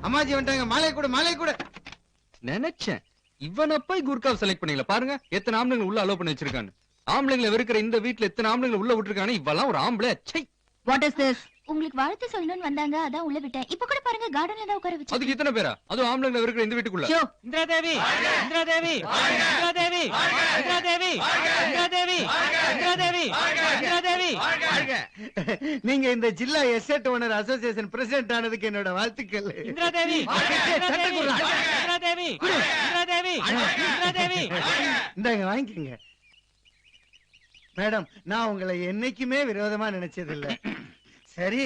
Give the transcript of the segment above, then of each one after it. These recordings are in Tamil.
அம்மாஜி வந்துட்டாங்க. மாலை கூட மாலை கூட. நினைச்சேன் இவனை போய் குர்காவ் செலக்ட் பண்ணீங்களா? பாருங்க எத்தனை ஆம்பளைங்களை உள்ள அலோ பண்ணி வச்சிருக்கான்னு. ஆம்பளைங்களை வெறுக்கிற இந்த வீட்டுல எத்தனை ஆம்பளைங்களை உள்ள விட்டுருக்கானு. இவெல்லாம் ஒரு ஆம்பளை. What is this? உங்களுக்கு வாழ்த்து சொல்லணும்னு வந்தாங்க, அதான் உள்ள விட்டேன். இப்ப கூட பாருங்க கார்டன்ல தான் உட்கார வச்சு. அதுக்கு இத்தனை பேரா? அதுவும் ஆம்பளைங்களை வெறுக்கிற இந்த வீட்டுக்குள்ள. இந்திரா தேவி, இந்திரா தேவி, இந்திரா தேவி, இந்திரா தேவி, இந்திரா தேவி, இந்திரா தேவி, இந்திரா தேவி. நீங்க இந்த ஜில்லா எஸ்டேட் ஓனர் அசோசியேஷன் பிரசிடென்ட் ஆனதுக்கு என்னோட வாழ்த்துக்கள். இந்திரா தேவி, இந்திரா தேவி, இந்திரா தேவி, இந்திரா தேவி, இந்திரா தேவி. இந்தாங்க வாங்கிக்கங்க. மேடம், நான் உங்களை என்னைக்குமே விரோதமா நினைச்சதில்லை. சரி,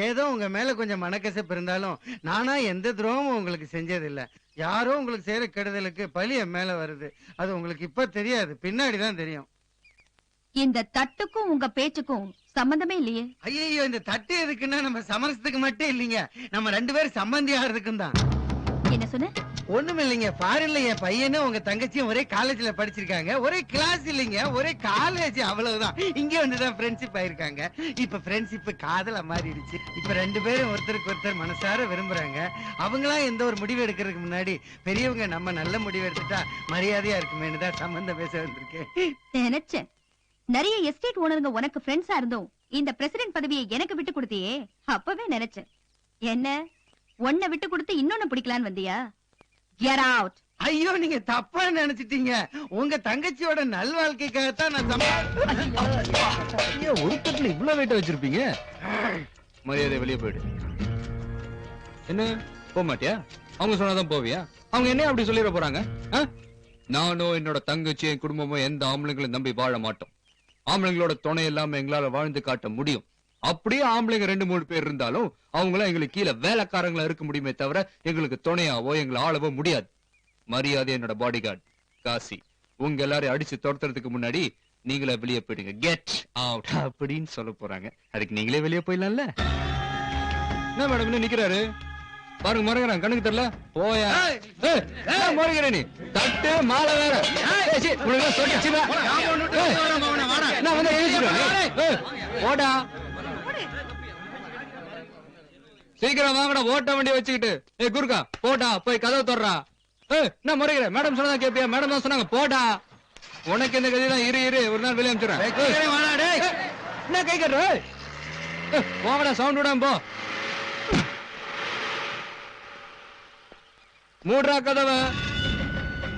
ஏதோ உங்க மேல கொஞ்சம் மனக்கசப்பு இருந்தாலும் நானா எந்த துரோகமும் உங்களுக்கு செஞ்சதில்லை. யாரோ உங்களுக்கு செய்யற கெடுதலுக்கு பழி என் மேல வருது. அது உங்களுக்கு இப்ப தெரியாது, பின்னாடிதான் தெரியும். இந்த தட்டுக்கும் உங்க பேச்சுக்கும் சம்பந்தமே இல்லையே. ஐயோ, இந்த தட்டு எதுக்குன்னா நம்ம சமரசத்துக்கு மட்டும் இல்லைங்க, நம்ம 2 பேரும் சம்பந்தி ஆகிறதுக்கும் தான். என்ன சொன்ன? ஒண்ணும் இல்லைங்க. ஃபாரின்ல என் பையனும் உங்க தங்கச்சியும் ஒரே காலேஜ்ல படிச்சிருக்காங்க. ஒரே கிளாஸ் இல்லைங்க, ஒரே காலேஜ், அவ்வளவுதான். இங்க வந்துதான் ஃப்ரெண்ட்ஷிப் ஆயிருக்காங்க. இப்ப ஃப்ரெண்ட்ஷிப் காதல மாறிடுச்சு. இப்ப 2 பேரும் ஒருத்தருக்கு ஒருத்தர் மனசார விரும்புறாங்க. அவங்களா எந்த ஒரு முடிவு எடுக்கிறதுக்கு முன்னாடி பெரியவங்க நம்ம நல்ல முடிவு எடுத்துட்டா மரியாதையா இருக்குமேனு தான் சம்பந்தம் பேச வந்திருக்கேன். நினைச்சேன் நிறைய எஸ்டேட் ஓனருங்க உனக்கு ஃப்ரெண்ட்ஸா இருந்தோம் இந்த பிரசிடென்ட் பதவியை எனக்கு விட்டு கொடுத்தியே. அப்பவே நினைச்சேன் என்ன ஒன்ன விட்டு கொடுத்து இன்னொன்னு பிடிக்கலான்னு வந்தியா? Get out. ஐயோ, நீங்க தப்பா நினைச்சிட்டீங்க. உங்க தங்கச்சியோட நல்வாழ்க்கைக்காகத்தான் நான் ஒரு தட்டுல இவ்வளவு வெயிட்ட வச்சிருப்பீங்க. மரியாதை வெளியே போயிடு. என்ன போக மாட்டியா? அவங்க சொன்னாதான் போவியா? அவங்க என்ன அப்படி சொல்லிட போறாங்க? நானும் என்னோட தங்கச்சி என் குடும்பமும் எந்த ஆம்பளைங்களும் நம்பி வாழ மாட்டோம். ஆம்பளைங்களோட துணை இல்லாம எங்களால வாழ்ந்து காட்ட முடியும். அப்படியே ஆம்பளைங்க 2-3 பேர் இருந்தாலும் அவங்களாம் எங்களுக்கு கீழே வேலைக்காரங்களா இருக்க முடியுமே தவிர எங்களுக்கு துணையாவோ எங்களை ஆளவோ முடியாது. மரியாதை என்னோட பாடி கார்டு காசி உங்க எல்லாரையும் அடிச்சு துரத்துறதுக்கு முன்னாடி நீங்களே வெளியே போயிடுங்க. கெட் அவுட் அப்படின்னு சொல்ல போறாங்க. அதுக்கு நீங்களே வெளியே போயிடலாம்ல. என்ன மேடம் இன்னும் நிக்கிறாரு பாருங்க. முறைகிறான், கண்ணுக்கு தெரியல. போயா முறைகிற நீ தட்டு மாலை வேற ஓடா. சீக்கிரம் வாங்கடா, ஓட்ட வண்டி வச்சுக்கிட்டு. குறுக்கா போட்டா போய் கதவை தொடரா. என்ன முறைகிற? மேடம் சொன்னதா கேப்பியா? மேடம் தான் சொன்னாங்க போடா. உனக்கு இந்த கதைதான். இரு ஒரு நாள் வெளியே அனுப்பிச்சுறேன். என்ன கை கட்டுற? போங்கடா, சவுண்ட் விடாம போ. மூடுறா கதவை.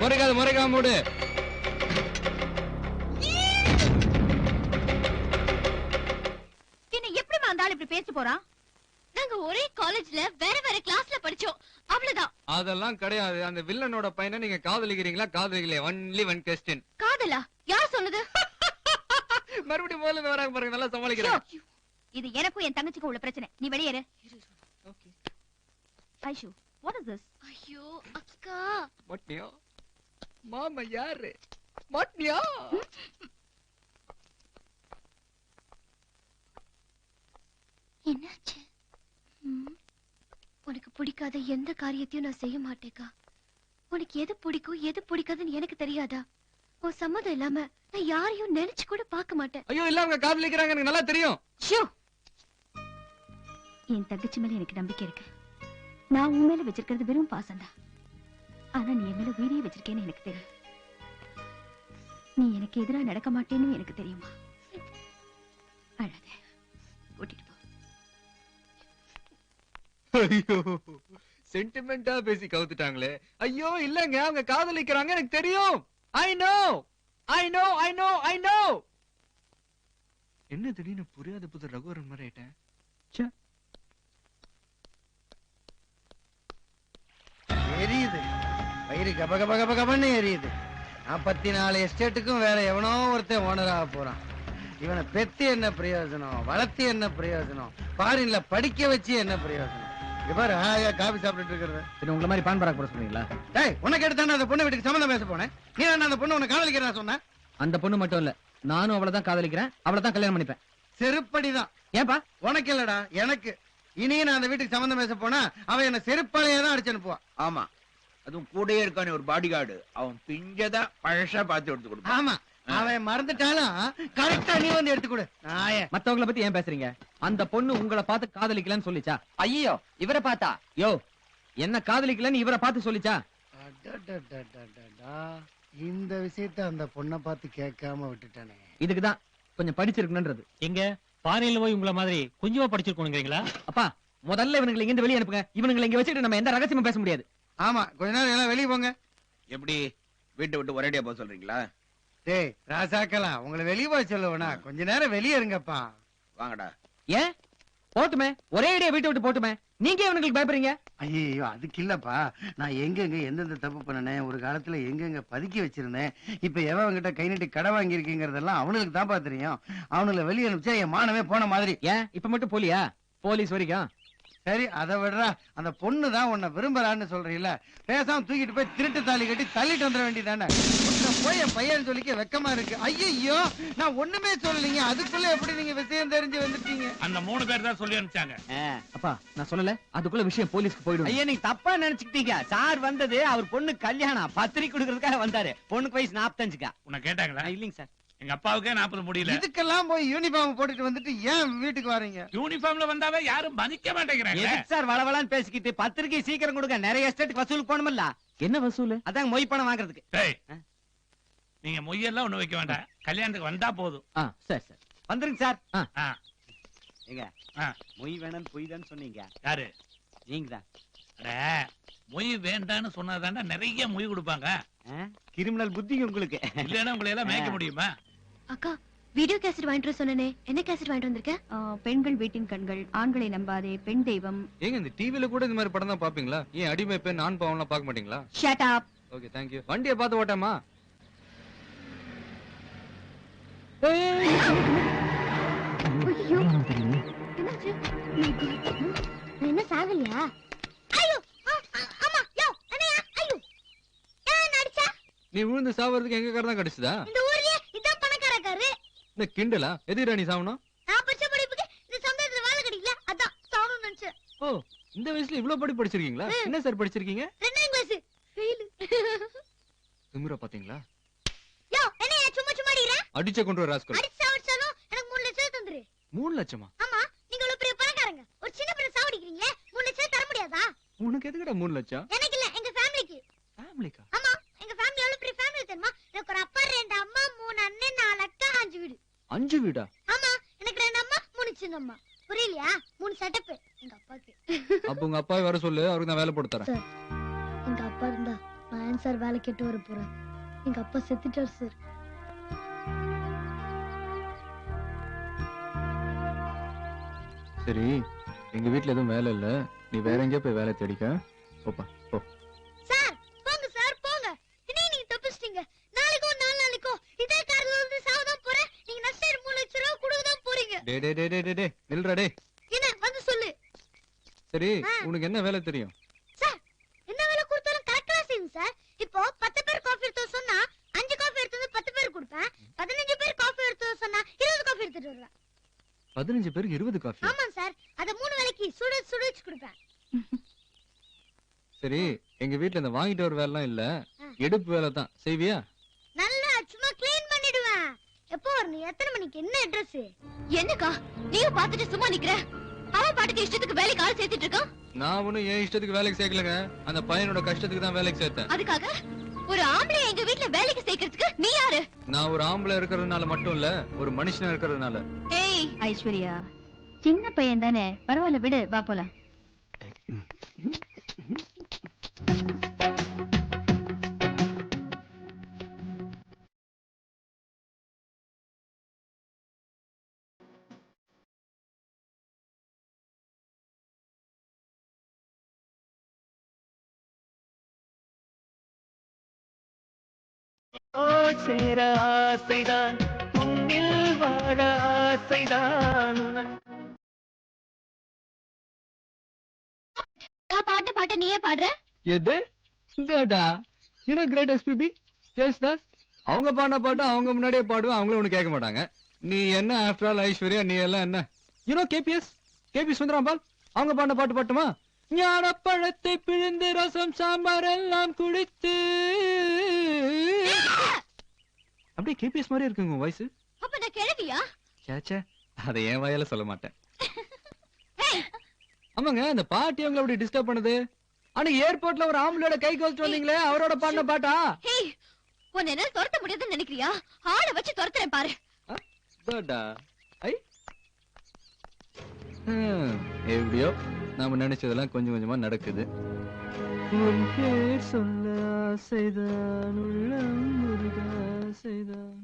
முறைக்காத மூடு. என்ன எப்படிமா அந்த ஆள் இப்படி பேச போறான்? நாங்க ஒரே காலேஜ்ல வேற வேற கிளாஸ்ல படிச்சோம், அவ்வளவுதான். அதெல்லாம் கிடையாது. அந்த வில்லனோட பையனை நீங்க காதலிக்கிறீங்களா காதலிக்கலையா? Only one question. காதலா? யார் சொன்னது? மறுபடியும் முதல்ல இருந்து வராங்க பாருங்க. நல்லா சமாளிக்கிறேன். இது எனக்கும் என் தங்கச்சிக்கும் உள்ள பிரச்சனை. நீ வெளியேறு. Aishu, what is this? ஐயோ அக்கா. மாட்டியா? மாமா யாரு? மாட்டியா? என்னாச்சு? உனக்கு பிடிக்காத எந்த காரியத்தையும் நான் செய்ய மாட்டேக்கா. உனக்கு எது பிடிக்கும் எது பிடிக்காதுன்னு எனக்கு தெரியாதா? உன் சம்மதம் இல்லாம நான் யாரையும் நினைச்சு கூட பார்க்க மாட்டேன். ஐயோ இல்ல, அவங்க காதலிக்கிறாங்க, எனக்கு நல்லா தெரியும். என் தங்கச்சி மேல எனக்கு நம்பிக்கை இருக்கு. நான் உன் மேல வச்சிருக்கிறது வெறும் பாசம்தான். ஆனா நீ என் மேல உயிரியே வச்சிருக்கேன்னு எனக்கு தெரியும். நீ எனக்கு எதிராக நடக்க மாட்டேன்னு எனக்கு தெரியுமா? அழாத, கூட்டிட்டு போ. ஐயோ சென்டிமெண்டா பேசி கவுத்துட்டாங்களே. ஐயோ இல்லங்க, அவங்க காதலிக்கிறாங்க, எனக்கு தெரியும். I know. என்ன திடீர்னு புரியாத புது ரகுவரன் மாதிரி ஆயிட்டேன். எரியுது வயிறு, கப கப கப கபன்னு எரியுது. 44 எஸ்டேட்டுக்கும் வேற எவனோ ஒருத்தன் ஓனராக போறான். இவனை பெத்து என்ன பிரயோஜனம், வளர்த்து என்ன பிரயோஜனம், ஃபாரின்ல படிக்க வச்சு என்ன பிரயோஜனம்? பாரு காபி சாப்பிட்டு இருக்கிறது. உங்களை மாதிரி பான் பராக் போட சொன்னீங்களா? டேய், உனக்கு எடுத்தானே அந்த பொண்ணு வீட்டுக்கு சம்மந்தம் பேச போனேன். நீ அந்த பொண்ணு உன்னை காதலிக்கிறேன் சொன்னேன். அந்த பொண்ணு மட்டும் இல்ல, நானும் அவளதான் காதலிக்கிறேன், அவளதான் கல்யாணம் பண்ணிப்பேன். செருப்படிதான். ஏன்பா? உனக்கு இல்லடா, எனக்கு. இனியும் நான் அந்த வீட்டுக்கு சம்மந்தம் பேச போனா அவன் என்ன செருப்பாலையே தான் அடிச்சு அனுப்புவா. ஆமா, அதுவும் கூடயே இருக்கானே ஒரு பாடி கார்டு, அவன் பிஞ்சதா பழசா பார்த்து எடுத்து கொடுப்பான். ஆமா, அவன் மறந்துட்டாலும் கரெக்டா நீ வந்து எடுத்து கொடு. மத்தவங்கள பத்தி ஏன் பேசுறீங்க? அந்த பொண்ணு உங்களை பார்த்து காதலிக்கலன்னு சொல்லிச்சா? ஐயோ, இவரை பார்த்தா? யோ, என்ன காதலிக்கலன்னு இவரை பார்த்து சொல்லிச்சா? அடடடடடடா. இந்த விஷயத்த அந்த பொண்ணை பார்த்து கேட்காம விட்டுட்டானே. இதுக்குதான் கொஞ்சம் படிச்சிருக்கணும்ன்றது. எங்க பாரியில போய் உங்களை மாதிரி கொஞ்சமா படிச்சிருக்கணுங்கிறீங்களா? அப்பா முதல்ல இவனுங்களை இங்க வெளியே அனுப்புங்க. இவனுங்களை இங்க வச்சுட்டு நம்ம எந்த ரகசியமும் பேச முடியாது. ஆமா, கொஞ்ச நேரம் எல்லாம் வெளியே போங்க. எப்படி வீட்டை விட்டு ஒரேடியா போக சொல்றீங்களா? டேய் ராசாக்கலாம், உங்களை வெளியே போய் சொல்லுவனா? கொஞ்ச நேரம் வெளியே இருங்கப்பா. வாங்கடா. ஏன் போட்டுமே, ஒரே ஐடியா வீட்டை விட்டு போட்டுமே. நீங்க இவனுங்களுக்கு பயப்படுறீங்க? ஐயோ, அதுக்கு இல்லப்பா. நான் எங்கெங்க எந்தெந்த தப்பு பண்ணனேன், ஒரு காலத்துல எங்கெங்க பதுக்கி வச்சிருந்தேன், இப்ப எவன்கிட்ட கை நீட்டி கடை வாங்கியிருக்கீங்கிறதெல்லாம் அவனுக்கு தான்ப்பா தெரியும். அவனுங்களை வெளியே அனுப்பிச்சா என் மானமே போன மாதிரி. ஏன் இப்ப மட்டும் போலியா? போலீஸ் வரைக்கும். சரி, அதை விடுறா. அந்த பொண்ணு தான் உன்னை விரும்புறான்னு சொல்றீல்ல, பேசாம தூக்கிட்டு போய் திருட்டு தாலி கட்டி தள்ளிட்டு வந்துட வேண்டியதானே. போய் என் பையன் சொல்லிக்க வெக்கமா இருக்கு. ஐயோ, நான் ஒண்ணுமே சொல்லலைங்க, அதுக்குள்ள எப்படி நீங்க விஷயம் தெரிஞ்சு வந்துட்டீங்க? அந்த 3 பேர் தான் சொல்லி அனுப்பிச்சாங்க. அப்பா நான் சொல்லல, அதுக்குள்ள விஷயம் போலீஸ்க்கு போயிடும். ஐயா நீங்க தப்பா நினைச்சுக்கிட்டீங்க. சார் வந்தது அவர் பொண்ணு கல்யாணம் பத்திரிக்கை கொடுக்கறதுக்காக வந்தாரு. பொண்ணுக்கு வயசு 45. உன்னை கேட்டாங்களா? இல்லைங்க சார். எங்க அப்பாவுக்கே 40 முடியல. இதுக்கெல்லாம் போய் யூனிஃபார்ம் போட்டுட்டு வந்துட்டு ஏன் வீட்டுக்கு வரீங்க? யூனிஃபார்ம்ல வந்தாவே யாரும் மதிக்க மாட்டேங்கிறாங்க. எதுக்கு சார் வளவலான்னு பேசிக்கிட்டு? பத்திரிக்கை சீக்கிரம் கொடுங்க. நிறைய எஸ்டேட்டுக்கு வசூலுக்கு போகணும்ல. என்ன வசூல்? அதாங்க மொய் பணம் வாங்குறதுக்கு. டேய், நீங்க மொய்யெல்லாம் ஒண்ணு வைக்க வேண்டாம், கல்யாணத்துக்கு வந்தா போதும். சரி சரி வந்துருங்க சார். ஆ, ஏங்க ஆ. மொய் வேணும் பொய் தான் சொன்னீங்க. யாரு? நீங்க தான். அட, மொய் வேண்டான்னு சொன்னாதாண்டா நிறைய மொய் கொடுப்பாங்க. கிரிமினல் புத்தி உங்களுக்கு. இல்லைன்னா உங்களை எல்லாம் மேய்க்க முடியுமா? அக்கா, வீடியோ கேசட் வாங்கிட்டு சொன்னனே, என்ன கேசட் வாங்கிட்டு வந்திருக்க? பெண்கள் வீட்டின் கண்கள், ஆண்களை நம்பாதே, பெண் தெய்வம். ஏங்க இந்த டிவில கூட இந்த மாதிரி படம் தான் பாப்பீங்களா? ஏன் அடிமை பெண் ஆண் பாவம்லாம் பார்க்க மாட்டீங்களா? Shut up. Okay, thank you. வண்டியை பார்த்து ஓட்டாமா? என்னாச்சு? என்ன சாகலையா? ஐயோ, ஆமா, யோ, என்னையா? ஐயோ, ஏன் அடிச்சா? நீ விழுந்து சாவறதுக்கு எங்க கார தான் கிடைச்சதா? இந்த ஊர்லயே இதான் பணக்காரக்காரு. இந்த கிண்டலா? எதுடா நீ சாவணும்? நான் படிச்ச படிப்புக்கு இந்த சமுதாயத்துல வேலை கிடைக்கல, அதான் சாவணும்னு நினைச்சேன். ஓ, இந்த வயசுல இவ்ளோ படிச்சிருக்கீங்களா? என்ன சார் படிச்சிருக்கீங்க? 2ஆம் கிளாஸ் ஃபெயில். திமிரா பாத்தீங்களா? யோ, என்னையா சும்மா சும்மா அடிக்குற? அடிச்ச கொண்டு வர ராஸ்கல். அடிச்சு சாவடிச்சாலும் எனக்கு 3 லட்சம் தந்துரு. 3 லட்சமா? ஆமா, நீங்க இவ்வளவு பெரிய பணக்காரங்க, ஒரு சின்ன பையன் சாவடிக்கிறீங்க, 3 லட்சம் தர முடியாதா? உனக்கு எதுக்குடா 3 லட்சம்? எனக்கு இல்ல, எங்க ஃபேமிலிக்கு. ஃபேமிலிக்கா? ஆமா, எங்க ஃபேமிலி எவ்வளவு பெரிய ஃபேமிலி தெரியுமா? எனக்கு ஒரு அப்பா, 2 அம்மா, 3 அண்ணன், 4 அக்கா, 5 வீடு. 5 வீடா? ஆமா, எனக்கு 2 அம்மா, 3 சின்ன அம்மா. புரியலையா? 3 செட்டப் எங்க அப்பாக்கு. அப்ப உங்க அப்பாவை வர சொல்லு, அவருக்கு நான் வேலை போட்டு தரேன். சார், எங்க அப்பா இருந்தா நான் ஏன் சார் வேலை கேட்டு வர போறேன்? எங்க அப்பா செத்துட்டார் சார். சரி, எங்க வீட்ல எதுவும் வேலை இல்ல, நீ வேற எங்கேயா போய் வேலை தேடிக்க. போப்பா போ. சார் போங்க சார், போங்க. இன்னைக்கு நீங்க தப்பிச்சிட்டீங்க. நாளைக்கோ 4 நாளைக்கோ இதே கார்ல வந்து சாவதான் போறேன். நீங்க நஷ்டம் 3 லட்சம் ரூபாய் கொடுக்க தான் போறீங்க. டே டே டே டே டே நில்றா டே. என்ன வந்து சொல்லு. சரி, உனக்கு என்ன வேலை தெரியும்? சார், என்ன வேலை கொடுத்தாலும் கரெக்டா செய்யுங்க சார். இப்போ 10 பேர் காஃபி எடுத்து சொன்னா 5 காஃபி எடுத்து 10 பேர் கொடுப்பேன். 15 பேர் காஃபி எடுத்து சொன்னா 20 காஃபி எடுத்துட்டு வருவேன். 15 பேருக்கு 20 காஃபி? ஆமா சார், அத 3 வேளைக்கு சுட சுட வச்சு கொடுப்பேன். சரி, எங்க வீட்ல இந்த வாங்கிட்டு வர வேலைலாம் இல்ல, எடுப்பு வேலை தான். செய்வியா? நல்லா சும்மா க்ளீன் பண்ணிடுவேன். எப்போ வரணும்? எத்தனை மணிக்கு? என்ன அட்ரஸ்? என்னக்கா நீங்க பாத்துட்டு சும்மா நிக்கிற? அவன் பாட்டுக்கு இஷ்டத்துக்கு வேலைக்கு ஆள் சேர்த்துட்டு இருக்கான். நான் ஒண்ணும் என் இஷ்டத்துக்கு வேலைக்கு சேர்க்கலங்க, அந்த பையனோட கஷ்டத்துக்கு தான் வேலைக்கு சேர்த்தேன். அதுக்காக ஒரு ஆம்பளை எங்க வீட்ல வேலைக்கு சேர்க்கிறதுக்கு நீ யாரு? நான் ஒரு ஆம்பளை இருக்கிறதுனால மட்டும் இல்ல, ஒரு மனுஷனா இருக்கிறதுனால. ஏய் ஐஸ்வர்யா, சின்ன பையன் தானே, பரவாயில்ல விடு, வா போலாம். சேர ஆசைதான், உன்னில் வாழ ஆசைதான். பாட்டு பாட்டு நீயே பாடுற? எது? இந்தடா, கிரேட் எஸ்பிபி ஜெயசுதாஸ். அவங்க பாடின பாட்டு அவங்க முன்னாடியே பாடுவேன், அவங்களும் ஒண்ணு கேட்க மாட்டாங்க. நீ என்ன ஆஃப்டர் ஆல் ஐஸ்வர்யா, நீ எல்லாம் என்ன? கேபி சுந்தராம்பால் அவங்க பாடின பாட்டு பாட்டுமா? ஞானப்பழத்தை பிழிந்து ரசம் சாம்பார் எல்லாம் குடித்து. அப்படியே கேபிஎஸ் மாதிரி இருக்குங்க வாய்ஸ். அப்ப நான் கிழவியா? சேச்சே, அதை என் வாயால சொல்ல மாட்டேன். ஆமாங்க, அந்த பாட்டி அவங்களை அப்படி டிஸ்டர்ப் பண்ணுது. ஆனா ஏர்போர்ட்ல ஒரு ஆம்பளையோட கை கோச்சிட்டு வந்தீங்களே அவரோட பாடின பாட்டா? ஹேய் உன்னை என்னால துரத்த முடியாதுன்னு நினைக்கிறியா? ஆளை வச்சு துரத்துறேன் பாரு. எப்படியோ நாம நினைச்சதெல்லாம் கொஞ்சம் கொஞ்சமா நடக்குது. உன் பேர் சொல்ல ஆசைதான் உள்ளம் முருக ஆசைதான்.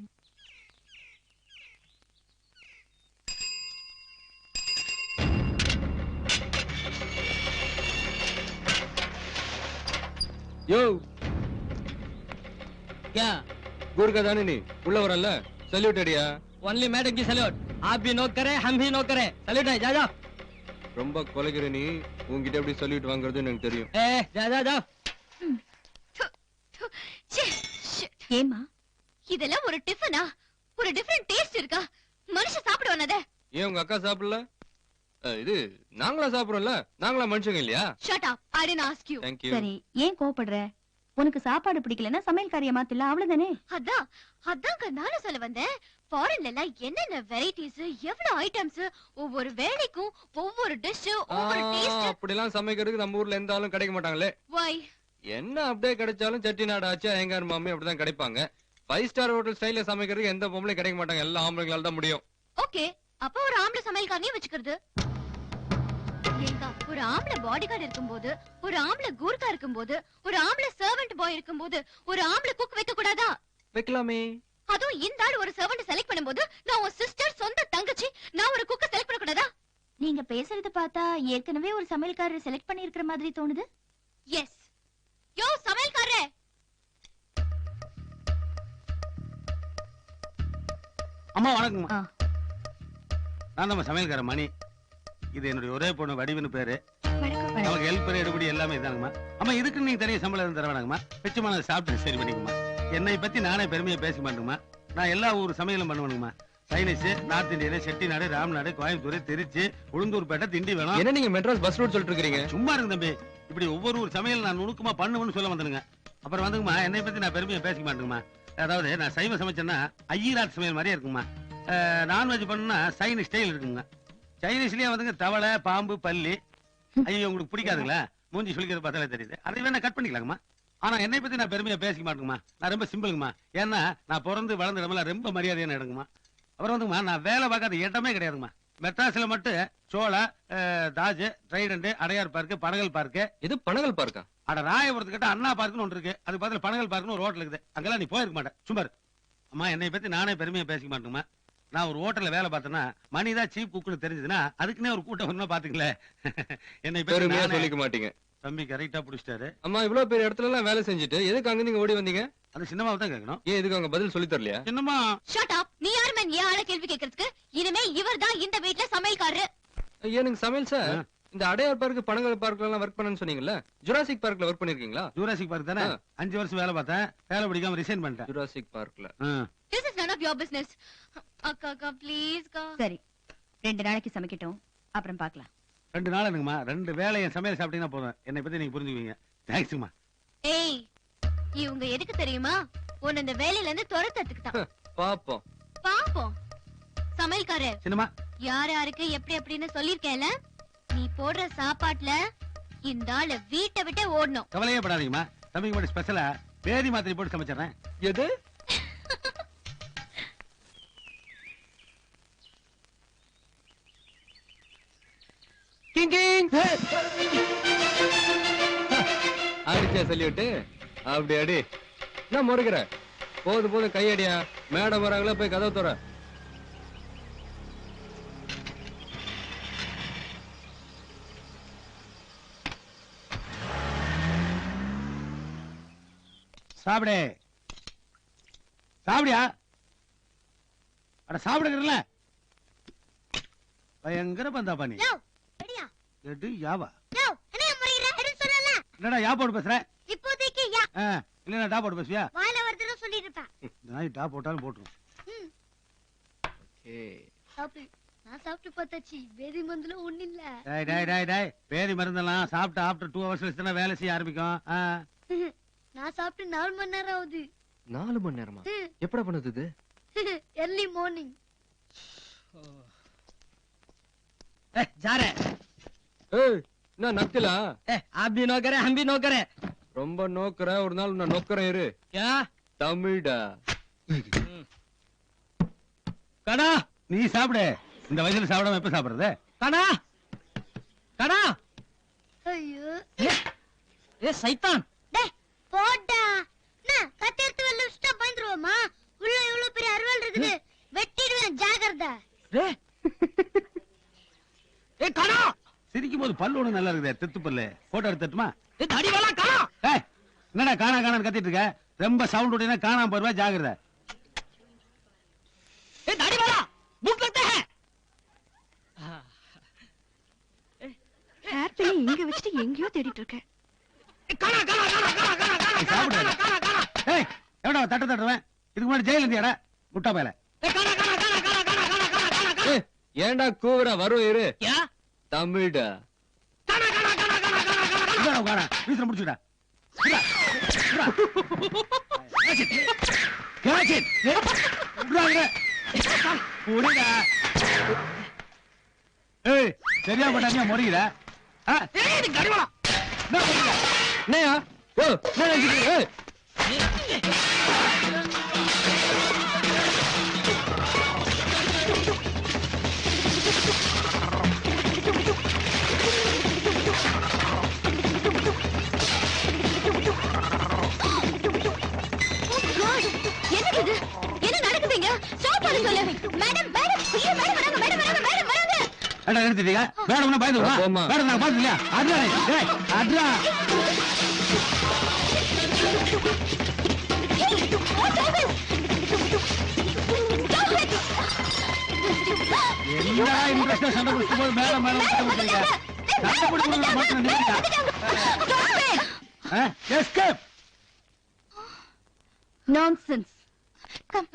யோ क्या கூர்க்கா தானே நீ உள்ள வரல? சல்யூட் அடியா. ओनली मैडम की सैल्यूट, आप भी नोक करें हम भी नोक करें, सैल्यूट है जा जा. ரொம்ப கொலைகிற நீ உன்கிட்ட எப்படி சல்யூட் வாங்குறது எனக்கு தெரியும். ए जा जा जा. ஏமா இதெல்லாம் ஒரு டிஃபனா? ஒரு டிஃபரண்ட் டேஸ்ட் இருக்கா? மனுஷன் சாப்பிடுவானத? ஏன் உங்க அக்கா சாப்பிடல? இது நாங்களா சாப்பிடுறோம்ல, நாங்களா மனுஷங்க இல்லையா? Shut up, I didn't ask you. Thank you. சரி ஏன் கோவப்படுற? உனக்கு சாப்பாடு பிடிக்கலன்னா சமையல்காரிய மாத்தில அவ்வளவுதானே. அதான் நானும் சொல்ல வந்தேன். ஃபாரின்ல எல்லாம் என்னென்ன வெரைட்டிஸ், எவ்வளவு ஐட்டம்ஸ், ஒவ்வொரு வேளைக்கும் ஒவ்வொரு டிஷ், ஒவ்வொரு டேஸ்ட். அப்படிலாம் சமைக்கிறதுக்கு நம்ம ஊர்ல எந்த ஆளும் கிடைக்க மாட்டாங்களே. வை என்ன அப்படியே கிடைச்சாலும் செட்டிநாடு ஆச்சு ஐயங்கார் மாமி அப்படிதான் கிடைப்பாங்க. 5 ஸ்டார் ஹோட்டல் ஸ்டைல்ல சமைக்கிறதுக்கு எந்த பொம்பளையும் கிடைக்க மாட்டாங்க. எல்லா ஆம்பளைங்களால தான் முடியும். ஓகே, அப்ப ஒரு ஆம்பளை சமையல்காரனையும் வச்சுக்கிறது. ஒரு ஆம்பளை பாடிகார்டு இருக்கும்போது, ஒரு ஆம்பளை கூர்க்கா இருக்கும்போது, ஒரு ஆம்பளை சர்வெண்ட் பாய் இருக்கும்போது, ஒரு ஆம்பளை குக் வைக்க கூடாதா? வைக்கலாமே. அதுவும் இந்த ஆள் ஒரு சர்வெண்ட் செலக்ட் பண்ணும்போது, நான் ஒரு சிஸ்டர், சொந்த தங்கச்சி, நான் ஒரு குக்க செலக்ட் பண்ண கூடாதா? நீங்க பேசுறத பார்த்தா ஏற்கனவே ஒரு சமையல்காரரை செலக்ட் பண்ணி இருக்கிற மாதிரி தோணுது. எஸ். யோ சமையல்காரரே. அம்மா வணக்கம்மா. நான் நம்ம சமையல்கார மணி. இது என்னுடைய ஒரே பொண்ணு வடிவுன்னு பேரு. நமக்கு ஹெல்ப் எடுபடி எல்லாமே இதாங்கம்மா. அம்மா இதுக்கு நீங்க தனியாக சம்பளம் தர வேணாங்கம்மா. பிச்சமான சாப்பிட்டு சரி பண்ணிக்குமா. என்னை பத்தி நானே பெருமையை பேசிக்க மாட்டேங்கம்மா. நான் எல்லா ஊர் சமையலும் பண்ணுவேனுங்கம்மா. Chinese, north Indian, Chettinad, Ramnad, Coimbatore, Trichy, Ulundurpet, திண்டி வேணும். என்ன நீங்க மெட்ராஸ் பஸ் ரூட் சொல்லிட்டு இருக்கீங்க? சும்மா இருக்கு தம்பி. இப்படி ஒவ்வொரு ஊர் சமையல் நான் நுணுக்கமா பண்ணுவேன்னு சொல்ல வந்துருங்க. அப்புறம் வந்துங்கம்மா என்னை பத்தி நான் பெருமையை பேசிக்க மாட்டேங்கம்மா. அதாவது நான் சைவ சமைச்சேன்னா ஐயராட் சமையல் மாதிரியே இருக்குமா. நான்வெஜ் பண்ணுனா சைனீஸ் ஸ்டைல் இருக்குங்க. சைனீஸ்லயே வந்துங்க தவளை, பாம்பு, பல்லி. ஐயோ உங்களுக்கு பிடிக்காதுங்களா? மூஞ்சி சுளிக்கிறது பார்த்தாலே தெரியுது. அதை வேணா கட் பண்ணிக்கலாங்கம்மா. ஆனா என்னை பத்தி நான் பெருமையா பேசிக்க மாட்டேங்கம்மா. நான் ரொம்ப சிம்பிளுங்கம்மா. ஏன்னா நான் பிறந்து வளர்ந்த இடமெல்லாம் ரொம்ப மரியாதையான இடங்குமா. அப்புறம் வந்துங்கம்மா நான் வேலை பார்க்காத இடமே கிடையாதுங்கம்மா. மெட்ராஸ்ல மட்டும் Chola, Taj, Trident, Adyar park, Panagal park. இது பனகல் பார்க்கா? அட ராயபுரத்துக்கிட்ட அண்ணா பார்க்குன்னு ஒன்று இருக்கு. அது பக்கத்துல பனகல் பார்க்குன்னு ஒரு ஹோட்டல் இருக்குது. அங்கெல்லாம் நீ போயிருக்க மாட்டேன். சும்மா அம்மா என்னை பத்தி நானே பெருமையா பேசிக்க மாட்டேங்கம்மா. நான் ஒரு ஹோட்டல்ல வேலை பார்த்தேன்னா மணிதான் சீப் குக்குன்னு தெரிஞ்சதுன்னா அதுக்குன்னே ஒரு கூட்டம் வரணும் பாத்துங்களேன். என்னை பெருமையா சொல்லிக்க மாட்டீங்க. தம்பி கரெக்டா புடிச்சிட்டாரு. அம்மா இவ்வளவு பெரிய இடத்துல எல்லாம் வேலை செஞ்சுட்டு எதுக்கு அங்க நீங்க ஓடி வந்தீங்க? அது சின்னமாவை தான் கேட்கணும். ஏன் இதுக்கு அவங்க பதில் சொல்லி தரலையா? சின்னமா ஷட் அப். நீ யாரு மேன் ஏன் ஆள கேள்வி கேக்குறதுக்கு? இனிமே இவர்தான் இந்த வீட்ல சமையல்காரரு. எனக்கு சமையல் சார். இந்த அடையார் பார்க்கு, பனகல் பார்க்ல எல்லாம் ஒர்க் பண்ணேன்னு சொன்னீங்கல்ல, ஜுராசிக் பார்க்ல ஒர்க் பண்ணிருக்கீங்களா? ஜுராசிக் பார்க் தானே 5 வருஷம் வேலை பார்த்தேன். வேலை பிடிக்காம ரிசைன் பண்ணிட்டேன். ஜுராசிக் பார்க்ல. This is none of your business. அக்கா ப்ளீஸ் கா. சரி 2 நாளைக்கு சமைக்கட்டும், அப்புறம் பார்க்கலாம். 2 நாள் என்னங்கம்மா? 2 வேளை என் சமையல் சாப்பிட்டீங்கன்னா போதும். என்னை பத்தி நீங்க புரிஞ்சுக்குவீங்க. தேங்க்ஸ்மா. ஏய் இவங்க எதுக்கு தெரியுமா? உன்னை இந்த வேலையில இருந்து துரத்தத்துக்கு தான். பாப்போம் பாப்போம். சமையல்காரே சின்னமா யார் யாருக்கு எப்படி எப்படின்னு சொல்லிருக்கேன்ல. நீ போடுற சாப்பாட்டுல இந்த ஆளு வீட்டை விட்டே ஓடணும். கவலையே படாதீங்கம்மா. தம்பிக்கு மட்டும் ஸ்பெஷலா பேதி மாத்திரை போட்டு சமைச்சிடறேன். எது? அடிச்சா சொல்லிவிட்டு அப்படி அடி. நான் முறைக்கிற போது போது கையடியா. மேடம் வராங்களா, போய் கதவை தோற. சாப்பிடு சாப்பிடியா? அட சாப்பிடுகிறல. பயங்கர பந்தா பண்ணி எடு யாவா. என்னடா யா போட்டு பேசுற? இப்போதைக்கு யா. இல்ல டா போட்டு பேசுவியா? வாயில வருதுன்னு சொல்லிட்டு இருப்பேன். நாய் டா போட்டாலும் போட்டுரும். நான் சாப்பிட்டு பார்த்தாச்சு. வேதி மருந்துல ஒண்ணு இல்ல. டேய் டேய் டேய் டேய் வேதி மருந்தெல்லாம் சாப்பிட்டு ஆஃப்டர் 2 ஹவர்ஸ் கழிச்சு தான் வேலை செய்ய ஆரம்பிக்கும். நான் சாப்பிட்டு 4 மணி நேரம் ஆகுது. 4 மணி நேரமா? எப்படா பண்ணுது இது? early morning. जा रहे ஏய் என்ன நக்கலா? அப்படி நோக்கறேன் அம்பி நோக்கறேன். ரொம்ப நோக்கற, ஒரு நாள் நான் நோக்கறேன் இரு. யா தமிழ்டா. கணா நீ சாப்பிடு. இந்த வயசுல சாப்பிடாம எப்ப சாப்பிடுறது? கணா கணா. ஐயோ ஏ சைத்தான். டேய் போடா. நான் கத்தி எடுத்து வெளில வச்சுட்டா பயந்துருவோமா? உள்ள இவ்வளவு பெரிய அருவாள் இருக்குது, வெட்டிடுவேன் ஜாக்கிரதை. டேய் ஏ கணா. சிரிக்கும் போது பல்லு ஒண்ணு நல்லா இருக்குது, தெத்து பல்லு. போட்டோ எடுத்துட்டுமா? ஏ தடி வாடா கணா. ஏய் என்னடா காணா காணான்னு கத்திட்டு இருக்க? ரொம்ப சவுண்ட் விட்டீங்கன்னா காணாம போயிருவா, ஜாகிரதை. ஏ தடி வாடா भूख लगता है. ஹேர் பின் இங்க வச்சிட்டு எங்கேயோ தேடிட்டு இருக்கேன். கணா கணா கணா கணா கணா சாப்பிடு. ஏய் எவடா தட்ட தட்டுவேன்? இதுக்கு முன்னாடி ஜெயில இருந்தியாடா முட்டா பயல. ஏ கணா கணா கணா கணா கணா கணா கணா கணா. ஏன்டா கூவுற? வரும் இரு. யா தமிழ்டா. கணா கணா கணா கணா கணா கணா. இங்கடா உட்கார. வீசுற முடிச்சுடா. கேட்ச். உட்காருங்க. ஓடிடா. ஏய் சரியா போட்டாங்க மொறிடா. ஏய் இது கடி வாடா. என்னையா? ஓ என்ன நினைச்சிட்டு? என்னது இது? என்ன நடக்குதுங்க? ஸ்டாப் பண்ண சொல்லு. மேடம் மேடம் ஐயோ மேடம் வராங்க மேடம் வராங்க மேடம் வராங்க. அட நிறுத்திட்டீங்க. மேடம்னா பயந்துவா? போமா. மேடம் நான் பாத்து இல்லையா? அட்ரா டேய் அட்ரா. என்னடா இன்ட்ரஸ்டா சண்டை பிடிக்கும் போது மேடம் மேடம் சண்டை பிடிக்கிறீங்க? சண்டை பிடிக்கிறத மட்டும் நிறுத்திட்டா. எஸ்கேப். நான்சென்ஸ். கம்